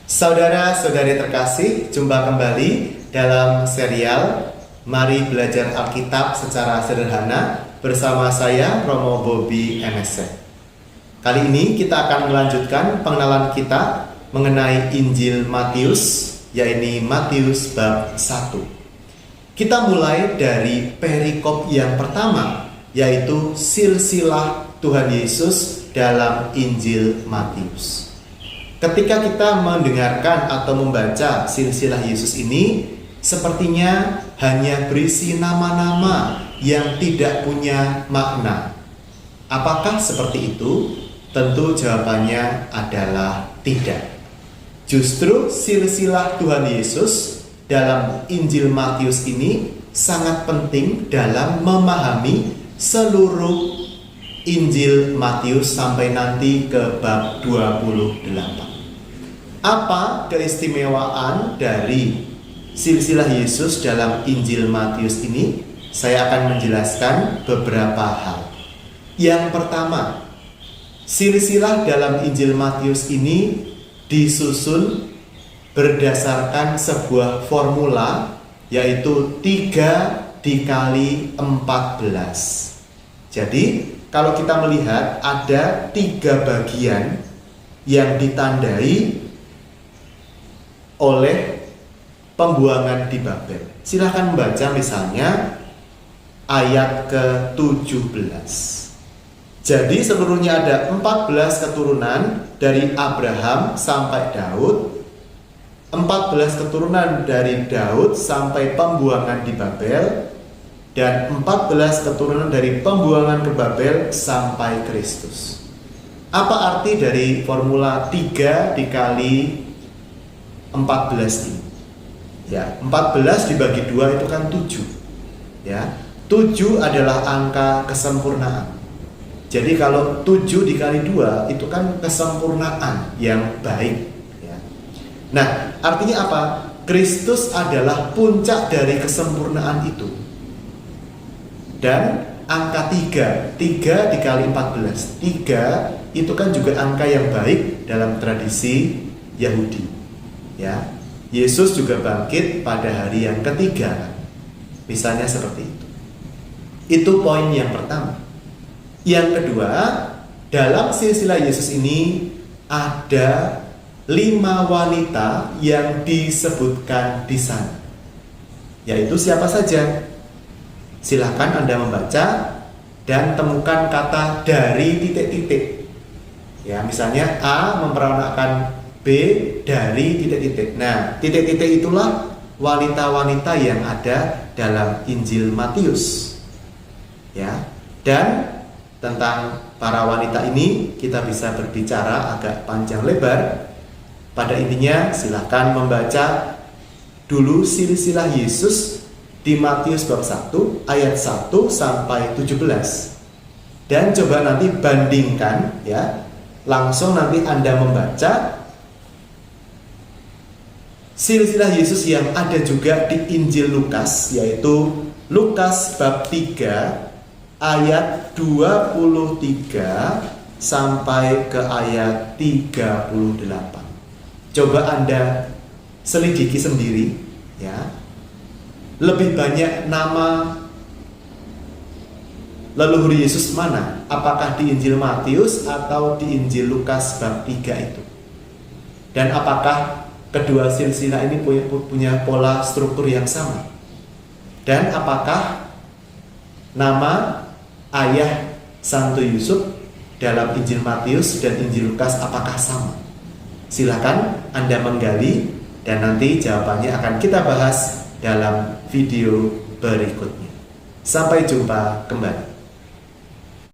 Saudara-saudari terkasih, jumpa kembali dalam serial Mari Belajar Alkitab secara Sederhana bersama saya, Romo Bobby MSC. Kali ini kita akan melanjutkan pengenalan kita mengenai Injil Matius, yaitu Matius bab 1. Kita mulai dari perikop yang pertama, yaitu silsilah Tuhan Yesus dalam Injil Matius. Ketika kita mendengarkan atau membaca silsilah Yesus ini, sepertinya hanya berisi nama-nama yang tidak punya makna. Apakah seperti itu? Tentu jawabannya adalah tidak. Justru silsilah Tuhan Yesus dalam Injil Matius ini sangat penting dalam memahami seluruh Injil Matius sampai nanti ke bab 28. Apa keistimewaan dari silsilah Yesus dalam Injil Matius ini? Saya akan menjelaskan beberapa hal. Yang pertama, silsilah dalam Injil Matius ini disusun berdasarkan sebuah formula, yaitu 3 dikali 14. Jadi, kalau kita melihat ada 3 bagian yang ditandai oleh pembuangan di Babel. Silahkan membaca misalnya ayat ke-17. Jadi seluruhnya ada 14 keturunan dari Abraham sampai Daud, 14 keturunan dari Daud sampai pembuangan di Babel, dan 14 keturunan dari pembuangan ke Babel sampai Kristus. Apa arti dari formula 3 dikali 14 ini? Ya, 14 dibagi 2 itu kan 7. Ya, 7 adalah angka kesempurnaan. Jadi kalau 7 dikali 2 itu kan kesempurnaan yang baik. Ya. Nah, artinya apa? Kristus adalah puncak dari kesempurnaan itu. Dan angka 3 dikali 14, 3 itu kan juga angka yang baik dalam tradisi Yahudi. Ya, Yesus juga bangkit pada hari yang ketiga. Misalnya seperti itu. Itu poin yang pertama. Yang kedua, dalam silsilah Yesus ini ada 5 wanita yang disebutkan di sana. Yaitu siapa saja? Silakan Anda membaca dan temukan kata dari titik-titik. Ya, misalnya A memperanak B dari titik-titik. Nah, titik-titik itulah wanita-wanita yang ada dalam Injil Matius. Ya, dan tentang para wanita ini kita bisa berbicara agak panjang lebar. Pada intinya silakan membaca dulu silsilah Yesus di Matius bab 1 ayat 1 sampai 17. Dan coba nanti bandingkan, ya. Langsung nanti Anda membaca silsilah Yesus yang ada juga di Injil Lukas, yaitu Lukas bab 3 ayat 23 sampai ke ayat 38. Coba Anda selidiki sendiri, ya. Lebih banyak nama leluhur Yesus mana? Apakah di Injil Matius atau di Injil Lukas bab 3 itu? Dan apakah kedua silsilah ini punya pola struktur yang sama? Dan apakah nama ayah Santo Yusuf dalam Injil Matius dan Injil Lukas apakah sama? Silakan Anda menggali dan nanti jawabannya akan kita bahas dalam video berikutnya. Sampai jumpa kembali.